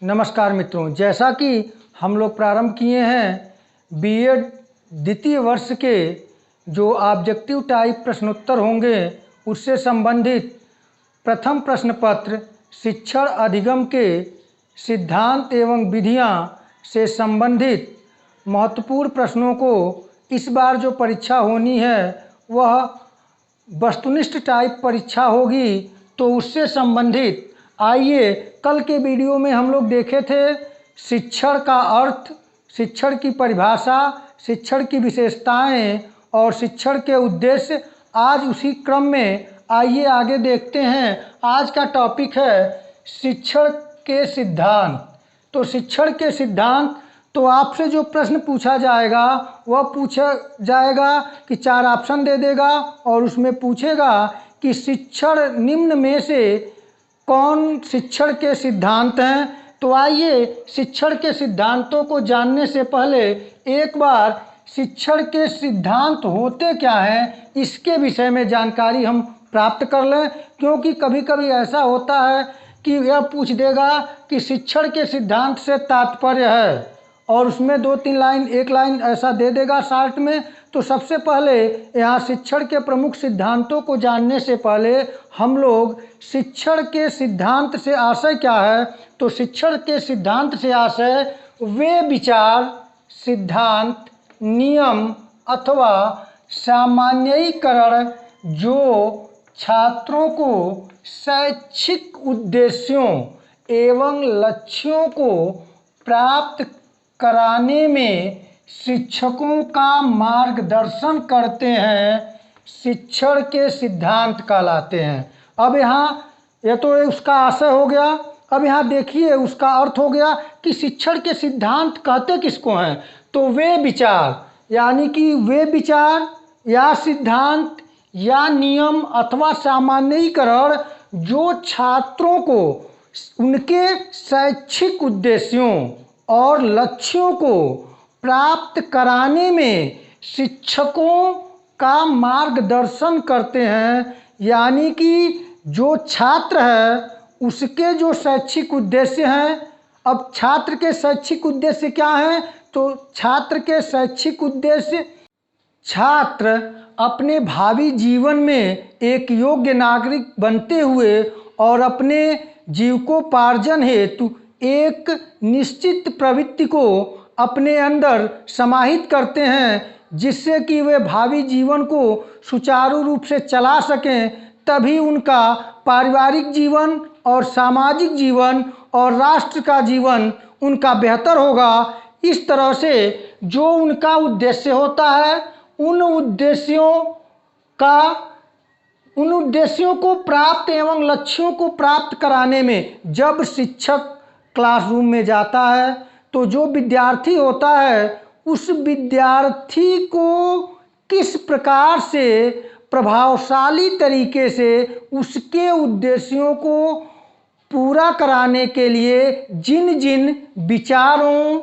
नमस्कार मित्रों, जैसा कि हम लोग प्रारंभ किए हैं बीएड द्वितीय वर्ष के जो ऑब्जेक्टिव टाइप प्रश्नोत्तर होंगे उससे संबंधित प्रथम प्रश्न पत्र शिक्षण अधिगम के सिद्धांत एवं विधियां से संबंधित महत्वपूर्ण प्रश्नों को इस बार जो परीक्षा होनी है वह वस्तुनिष्ठ टाइप परीक्षा होगी। तो उससे संबंधित आइए, कल के वीडियो में हम लोग देखे थे शिक्षण का अर्थ, शिक्षण की परिभाषा, शिक्षण की विशेषताएं और शिक्षण के उद्देश्य। आज उसी क्रम में आइए आगे देखते हैं। आज का टॉपिक है शिक्षण के सिद्धांत। तो शिक्षण के सिद्धांत, तो आपसे जो प्रश्न पूछा जाएगा वह पूछा जाएगा कि 4 ऑप्शन दे देगा और उसमें पूछेगा कि शिक्षण निम्न में से कौन शिक्षण के सिद्धांत हैं। तो आइए, शिक्षण के सिद्धांतों को जानने से पहले एक बार शिक्षण के सिद्धांत होते क्या हैं इसके विषय में जानकारी हम प्राप्त कर लें, क्योंकि कभी कभी ऐसा होता है कि यह पूछ देगा कि शिक्षण के सिद्धांत से तात्पर्य है और उसमें 2-3 लाइन, 1 लाइन ऐसा दे देगा शॉर्ट में। तो सबसे पहले यहाँ शिक्षण के प्रमुख सिद्धांतों को जानने से पहले हम लोग शिक्षण के सिद्धांत से आशय क्या है। तो शिक्षण के सिद्धांत से आशय वे विचार, सिद्धांत, नियम अथवा सामान्यीकरण जो छात्रों को शैक्षिक उद्देश्यों एवं लक्ष्यों को प्राप्त कराने में शिक्षकों का मार्गदर्शन करते हैं, शिक्षण के सिद्धांत कहलाते हैं। अब यहाँ यह तो उसका आशय हो गया। अब यहाँ देखिए उसका अर्थ हो गया कि शिक्षण के सिद्धांत कहते किसको हैं। तो वे विचार, यानी कि वे विचार या सिद्धांत या नियम अथवा सामान्यीकरण जो छात्रों को उनके शैक्षिक उद्देश्यों और लक्ष्यों को प्राप्त कराने में शिक्षकों का मार्गदर्शन करते हैं, यानी कि जो छात्र है उसके जो शैक्षिक उद्देश्य हैं। अब छात्र के शैक्षिक उद्देश्य क्या हैं? तो छात्र के शैक्षिक उद्देश्य, छात्र अपने भावी जीवन में एक योग्य नागरिक बनते हुए और अपने जीविकोपार्जन हेतु एक निश्चित प्रवृत्ति को अपने अंदर समाहित करते हैं, जिससे कि वे भावी जीवन को सुचारू रूप से चला सकें। तभी उनका पारिवारिक जीवन और सामाजिक जीवन और राष्ट्र का जीवन उनका बेहतर होगा। इस तरह से जो उनका उद्देश्य होता है उन उद्देश्यों को प्राप्त एवं लक्ष्यों को प्राप्त कराने में जब शिक्षक क्लासरूम में जाता है तो जो विद्यार्थी होता है उस विद्यार्थी को किस प्रकार से प्रभावशाली तरीके से उसके उद्देश्यों को पूरा कराने के लिए जिन जिन विचारों,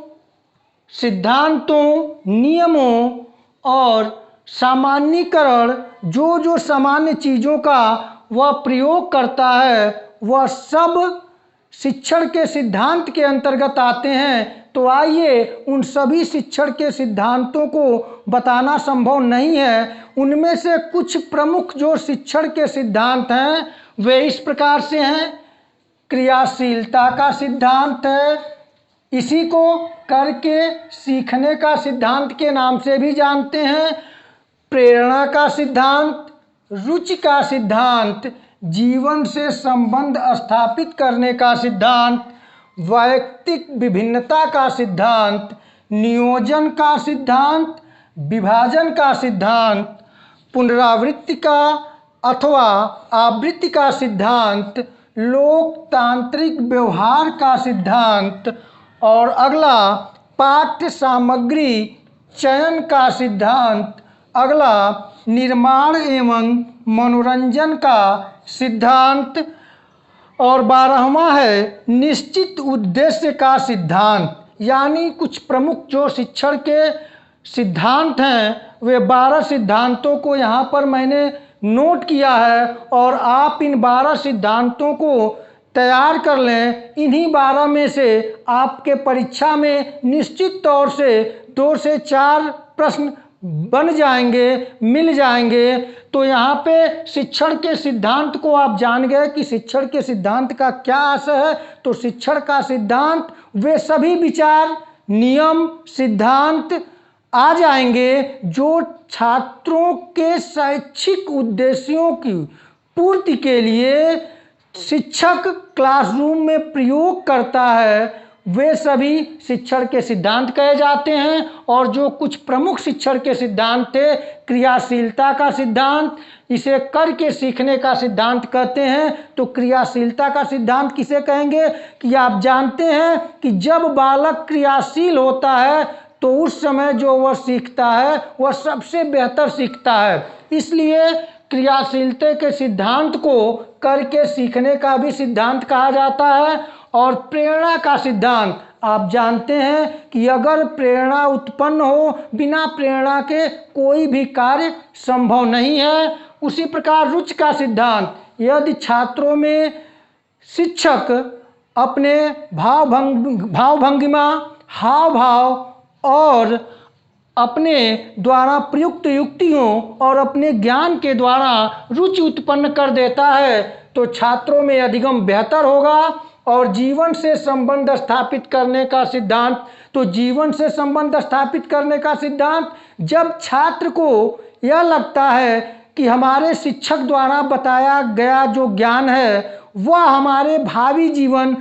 सिद्धांतों, नियमों और सामान्यीकरण जो जो सामान्य चीज़ों का वह प्रयोग करता है वह सब शिक्षण के सिद्धांत के अंतर्गत आते हैं। तो आइए, उन सभी शिक्षण के सिद्धांतों को बताना संभव नहीं है। उनमें से कुछ प्रमुख जो शिक्षण के सिद्धांत हैं वे इस प्रकार से हैं। क्रियाशीलता का सिद्धांत है, इसी को करके सीखने का सिद्धांत के नाम से भी जानते हैं। प्रेरणा का सिद्धांत, रुचि का सिद्धांत, जीवन से संबंध स्थापित करने का सिद्धांत, वैयक्तिक विभिन्नता का सिद्धांत, नियोजन का सिद्धांत, विभाजन का सिद्धांत, पुनरावृत्ति का अथवा आवृत्ति का सिद्धांत, लोकतांत्रिक व्यवहार का सिद्धांत और अगला पाठ्य सामग्री चयन का सिद्धांत, अगला निर्माण एवं मनोरंजन का सिद्धांत और 12वां है निश्चित उद्देश्य का सिद्धांत। यानी कुछ प्रमुख जो शिक्षण के सिद्धांत हैं वे 12 सिद्धांतों को यहाँ पर मैंने नोट किया है और आप इन 12 सिद्धांतों को तैयार कर लें। इन्हीं 12 में से आपके परीक्षा में निश्चित तौर से 2 से 4 प्रश्न बन जाएंगे, मिल जाएंगे। तो यहाँ पे शिक्षण के सिद्धांत को आप जान गए कि शिक्षण के सिद्धांत का क्या आशय है। तो शिक्षण का सिद्धांत वे सभी विचार, नियम, सिद्धांत आ जाएंगे जो छात्रों के शैक्षिक उद्देश्यों की पूर्ति के लिए शिक्षक क्लासरूम में प्रयोग करता है। वे सभी शिक्षण के सिद्धांत कहे जाते हैं। और जो कुछ प्रमुख शिक्षण के सिद्धांत थे, क्रियाशीलता का सिद्धांत, इसे करके सीखने का सिद्धांत कहते हैं। तो क्रियाशीलता का सिद्धांत किसे कहेंगे कि आप जानते हैं कि जब बालक क्रियाशील होता है तो उस समय जो वह सीखता है वह सबसे बेहतर सीखता है। इसलिए क्रियाशीलता के सिद्धांत को करके सीखने का भी सिद्धांत कहा जाता है। और प्रेरणा का सिद्धांत, आप जानते हैं कि अगर प्रेरणा उत्पन्न हो, बिना प्रेरणा के कोई भी कार्य संभव नहीं है। उसी प्रकार रुचि का सिद्धांत, यदि छात्रों में शिक्षक अपने भाव भंगिमा, हाव भाव और अपने द्वारा प्रयुक्त युक्तियों और अपने ज्ञान के द्वारा रुचि उत्पन्न कर देता है तो छात्रों में अधिगम बेहतर होगा। और जीवन से संबंध स्थापित करने का सिद्धांत, तो जीवन से संबंध स्थापित करने का सिद्धांत, जब छात्र को यह लगता है कि हमारे शिक्षक द्वारा बताया गया जो ज्ञान है वह हमारे भावी जीवन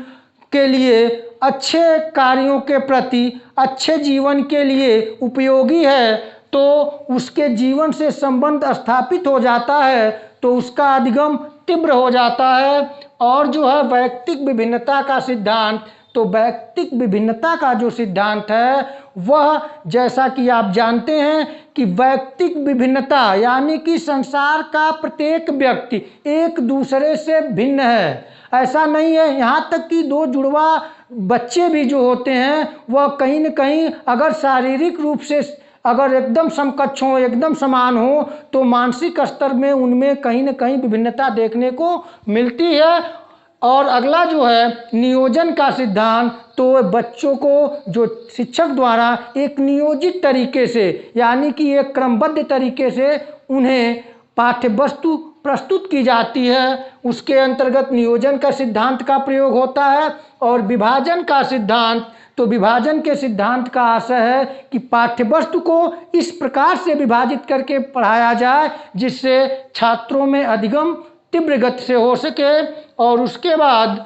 के लिए, अच्छे कार्यों के प्रति, अच्छे जीवन के लिए उपयोगी है, तो उसके जीवन से संबंध स्थापित हो जाता है, तो उसका अधिगम तीव्र हो जाता है। और जो है वैयक्तिक विभिन्नता का सिद्धांत, तो वैयक्तिक विभिन्नता का जो सिद्धांत है वह, जैसा कि आप जानते हैं कि वैयक्तिक विभिन्नता यानी कि संसार का प्रत्येक व्यक्ति एक दूसरे से भिन्न है। ऐसा नहीं है, यहाँ तक कि 2 जुड़वा बच्चे भी जो होते हैं वह कहीं न कहीं अगर शारीरिक रूप से अगर एकदम समकक्ष हो, एकदम समान हो, तो मानसिक स्तर में उनमें कहीं न कहीं विभिन्नता देखने को मिलती है। और अगला जो है नियोजन का सिद्धांत, तो बच्चों को जो शिक्षक द्वारा एक नियोजित तरीके से यानी कि एक क्रमबद्ध तरीके से उन्हें पाठ्य वस्तु प्रस्तुत की जाती है, उसके अंतर्गत नियोजन का सिद्धांत का प्रयोग होता है। और विभाजन का सिद्धांत, तो विभाजन के सिद्धांत का आशय है कि पाठ्य वस्तु को इस प्रकार से विभाजित करके पढ़ाया जाए जिससे छात्रों में अधिगम तीव्र गति से हो सके। और उसके बाद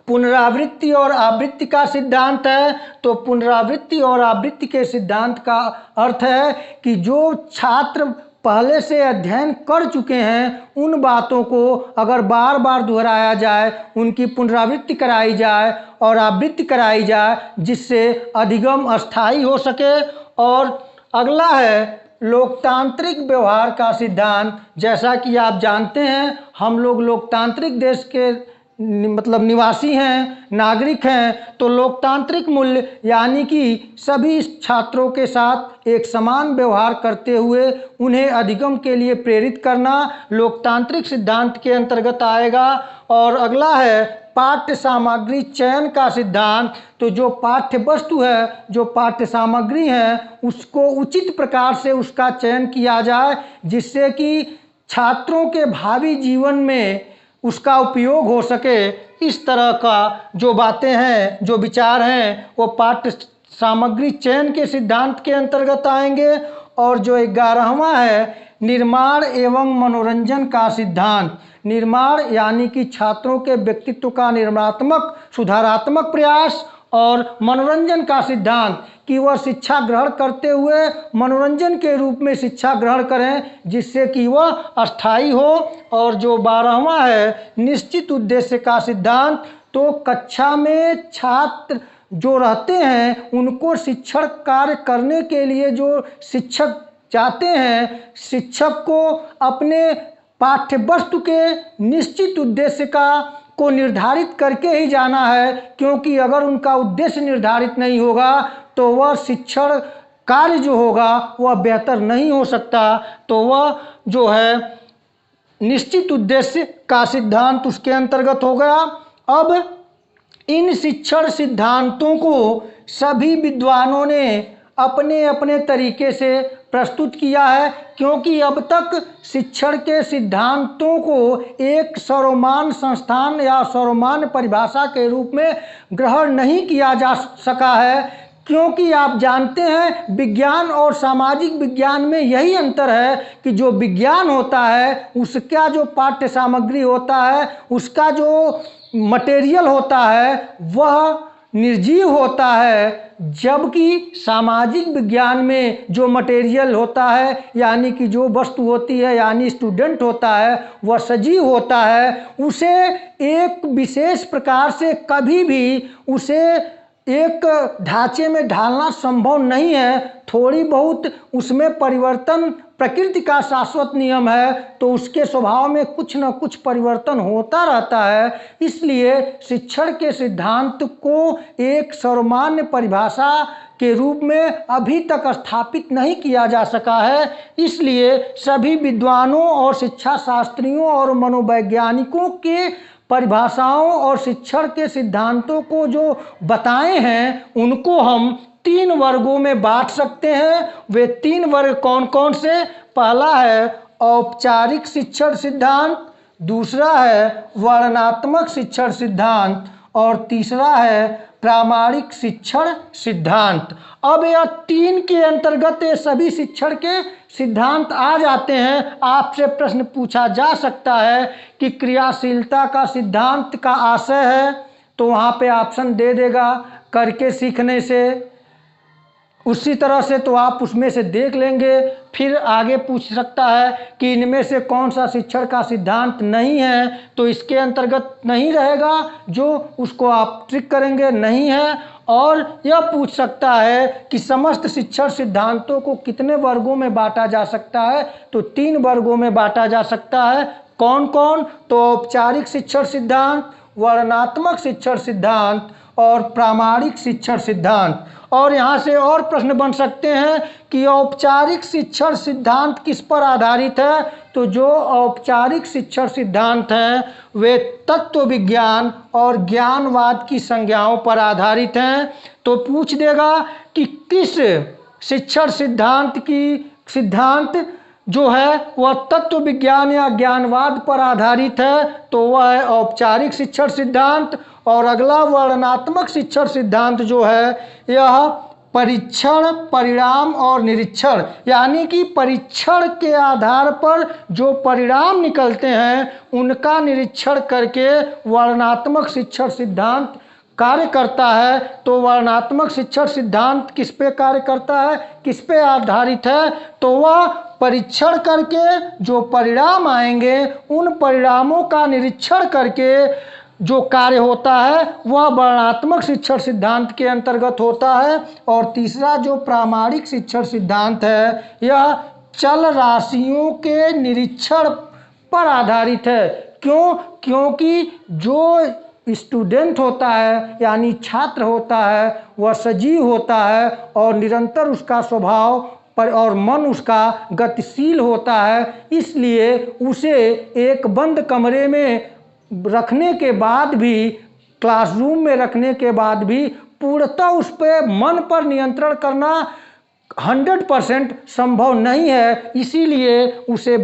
पुनरावृत्ति और आवृत्ति का सिद्धांत है। तो पुनरावृत्ति और आवृत्ति के सिद्धांत का अर्थ है कि जो छात्र पहले से अध्ययन कर चुके हैं उन बातों को अगर बार बार दोहराया जाए, उनकी पुनरावृत्ति कराई जाए और आवृत्ति कराई जाए जिससे अधिगम अस्थायी हो सके। और अगला है लोकतांत्रिक व्यवहार का सिद्धांत। जैसा कि आप जानते हैं हम लोग लोकतांत्रिक देश के निवासी हैं, नागरिक हैं। तो लोकतांत्रिक मूल्य यानी कि सभी छात्रों के साथ एक समान व्यवहार करते हुए उन्हें अधिगम के लिए प्रेरित करना लोकतांत्रिक सिद्धांत के अंतर्गत आएगा। और अगला है पाठ्य सामग्री चयन का सिद्धांत। तो जो पाठ्य वस्तु है, जो पाठ्य सामग्री है, उसको उचित प्रकार से उसका चयन किया जाए जिससे कि छात्रों के भावी जीवन में उसका उपयोग हो सके। इस तरह का जो बातें हैं, जो विचार हैं, वो पाठ्य सामग्री चयन के सिद्धांत के अंतर्गत आएंगे। और जो 11वां है निर्माण एवं मनोरंजन का सिद्धांत। निर्माण यानी कि छात्रों के व्यक्तित्व का निर्माणात्मक सुधारात्मक प्रयास, और मनोरंजन का सिद्धांत कि वह शिक्षा ग्रहण करते हुए मनोरंजन के रूप में शिक्षा ग्रहण करें जिससे कि वह अस्थायी हो। और जो 12वां है निश्चित उद्देश्य का सिद्धांत। तो कक्षा में छात्र जो रहते हैं उनको शिक्षण कार्य करने के लिए जो शिक्षक चाहते हैं, शिक्षक को अपने पाठ्य वस्तु के निश्चित उद्देश्य को निर्धारित करके ही जाना है, क्योंकि अगर उनका उद्देश्य निर्धारित नहीं होगा तो वह शिक्षण कार्य जो होगा वह बेहतर नहीं हो सकता। तो वह जो है निश्चित उद्देश्य का सिद्धांत उसके अंतर्गत हो गया। अब इन शिक्षण सिद्धांतों को सभी विद्वानों ने अपने अपने तरीके से प्रस्तुत किया है, क्योंकि अब तक शिक्षण के सिद्धांतों को एक सर्वमान्य संस्थान या सर्वमान्य परिभाषा के रूप में ग्रहण नहीं किया जा सका है। क्योंकि आप जानते हैं विज्ञान और सामाजिक विज्ञान में यही अंतर है कि जो विज्ञान होता है उसका जो पाठ्य सामग्री होता है, उसका जो मटेरियल होता है वह निर्जीव होता है, जबकि सामाजिक विज्ञान में जो मटेरियल होता है यानी कि जो वस्तु होती है यानी स्टूडेंट होता है वह सजीव होता है। उसे एक विशेष प्रकार से कभी भी उसे एक ढांचे में ढालना संभव नहीं है। थोड़ी बहुत उसमें परिवर्तन प्रकृति का शाश्वत नियम है, तो उसके स्वभाव में कुछ न कुछ परिवर्तन होता रहता है। इसलिए शिक्षण के सिद्धांत को एक सर्वमान्य परिभाषा के रूप में अभी तक स्थापित नहीं किया जा सका है। इसलिए सभी विद्वानों और शिक्षा शास्त्रियों और मनोवैज्ञानिकों के परिभाषाओं और शिक्षण के सिद्धांतों को जो बताए हैं उनको हम 3 वर्गों में बांट सकते हैं। वे 3 वर्ग कौन कौन से? पहला है औपचारिक शिक्षण सिद्धांत, दूसरा है वर्णनात्मक शिक्षण सिद्धांत और तीसरा है प्रामाणिक शिक्षण सिद्धांत। अब यह 3 के अंतर्गत ये सभी शिक्षण के सिद्धांत आ जाते हैं। आपसे प्रश्न पूछा जा सकता है कि क्रियाशीलता का सिद्धांत का आशय है, तो वहाँ पे ऑप्शन दे देगा करके सीखने से। उसी तरह से तो आप उसमें से देख लेंगे। फिर आगे पूछ सकता है कि इनमें से कौन सा शिक्षण का सिद्धांत नहीं है, तो इसके अंतर्गत नहीं रहेगा, जो उसको आप ट्रिक करेंगे नहीं है। और यह पूछ सकता है कि समस्त शिक्षण सिद्धांतों को कितने वर्गों में बांटा जा सकता है, तो 3 वर्गों में बांटा जा सकता है। कौन कौन? तो औपचारिक शिक्षण सिद्धांत, वर्णनात्मक शिक्षण सिद्धांत और प्रामाणिक शिक्षण सिद्धांत। और यहाँ से और प्रश्न बन सकते हैं कि औपचारिक शिक्षण सिद्धांत किस पर आधारित है, तो जो औपचारिक शिक्षण सिद्धांत हैं वे तत्व विज्ञान और ज्ञानवाद की संज्ञाओं पर आधारित हैं। तो पूछ देगा कि किस शिक्षण सिद्धांत जो है वह तत्व विज्ञान या ज्ञानवाद पर आधारित है, तो वह है औपचारिक शिक्षण सिद्धांत। और अगला वर्णनात्मक शिक्षण सिद्धांत जो है यह परीक्षण, परिणाम और निरीक्षण, यानी कि परीक्षण के आधार पर जो परिणाम निकलते हैं उनका निरीक्षण करके वर्णनात्मक शिक्षण सिद्धांत कार्य करता है। तो वर्णनात्मक शिक्षण सिद्धांत किस पे कार्य करता है, किस पे आधारित है, तो वह परीक्षण करके जो परिणाम आएंगे उन परिणामों का निरीक्षण करके जो कार्य होता है वह वर्णनात्मक शिक्षण सिद्धांत के अंतर्गत होता है। और तीसरा जो प्रामाणिक शिक्षण सिद्धांत है यह चल राशियों के निरीक्षण पर आधारित है। क्यों? क्योंकि जो स्टूडेंट होता है यानी छात्र होता है वह सजीव होता है और निरंतर उसका स्वभाव पर और मन उसका गतिशील होता है। इसलिए उसे एक बंद कमरे में रखने के बाद भी, क्लासरूम में रखने के बाद भी पूर्णतः उस पर मन पर नियंत्रण करना 100% संभव नहीं है। इसीलिए उसे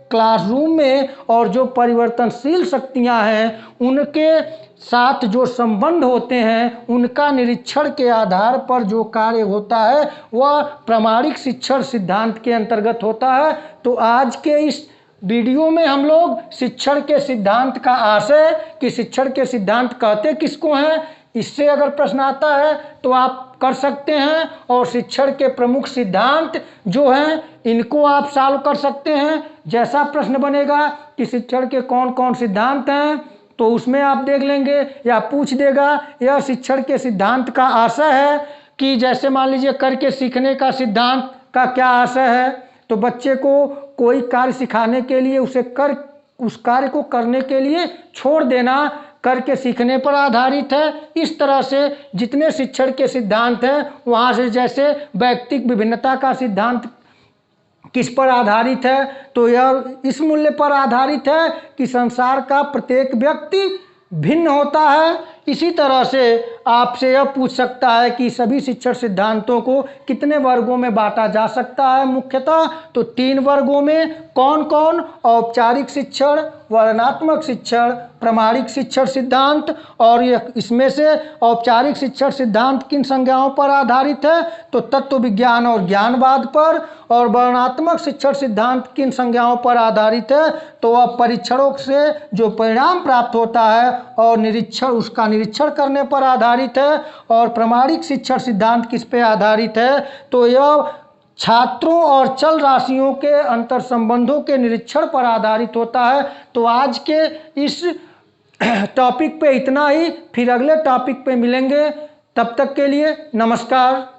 क्लासरूम में और जो परिवर्तनशील शक्तियां हैं उनके साथ जो संबंध होते हैं उनका निरीक्षण के आधार पर जो कार्य होता है वह प्रामाणिक शिक्षण सिद्धांत के अंतर्गत होता है। तो आज के इस वीडियो में हम लोग शिक्षण के सिद्धांत का आशय कि शिक्षण के सिद्धांत कहते किसको हैं, इससे अगर प्रश्न आता है तो आप कर सकते हैं। और शिक्षण के प्रमुख सिद्धांत जो हैं इनको आप सॉल्व कर सकते हैं। जैसा प्रश्न बनेगा कि शिक्षण के कौन कौन सिद्धांत हैं तो उसमें आप देख लेंगे, या पूछ देगा यह शिक्षण के सिद्धांत का आशय है कि जैसे मान लीजिए करके सीखने का सिद्धांत का क्या आशय है, तो बच्चे को कोई कार्य सिखाने के लिए उस कार्य को करने के लिए छोड़ देना करके सीखने पर आधारित है। इस तरह से जितने शिक्षण के सिद्धांत हैं वहाँ से जैसे व्यक्तिक विभिन्नता का सिद्धांत किस पर आधारित है, तो यह इस मूल्य पर आधारित है कि संसार का प्रत्येक व्यक्ति भिन्न होता है। इसी तरह से आपसे यह पूछ सकता है कि सभी शिक्षण सिद्धांतों को कितने वर्गों में बांटा जा सकता है। मुख्यतः तो 3 वर्गों में। कौन कौन? औपचारिक शिक्षण, वर्णनात्मक शिक्षण, प्रामाणिक शिक्षण सिद्धांत। और यह इसमें से औपचारिक शिक्षण सिद्धांत किन संज्ञाओं पर आधारित है? तो तत्व विज्ञान और ज्ञानवाद पर। और वर्णनात्मक शिक्षण सिद्धांत किन संज्ञाओं पर आधारित है? तो वह परीक्षणों से जो परिणाम प्राप्त होता है और उसका निरीक्षण करने पर आधारित है। और प्रामाणिक शिक्षण सिद्धांत किस पे आधारित है? तो यह छात्रों और चल राशियों के अंतर संबंधों के निरीक्षण पर आधारित होता है। तो आज के इस टॉपिक पे इतना ही, फिर अगले टॉपिक पे मिलेंगे। तब तक के लिए नमस्कार।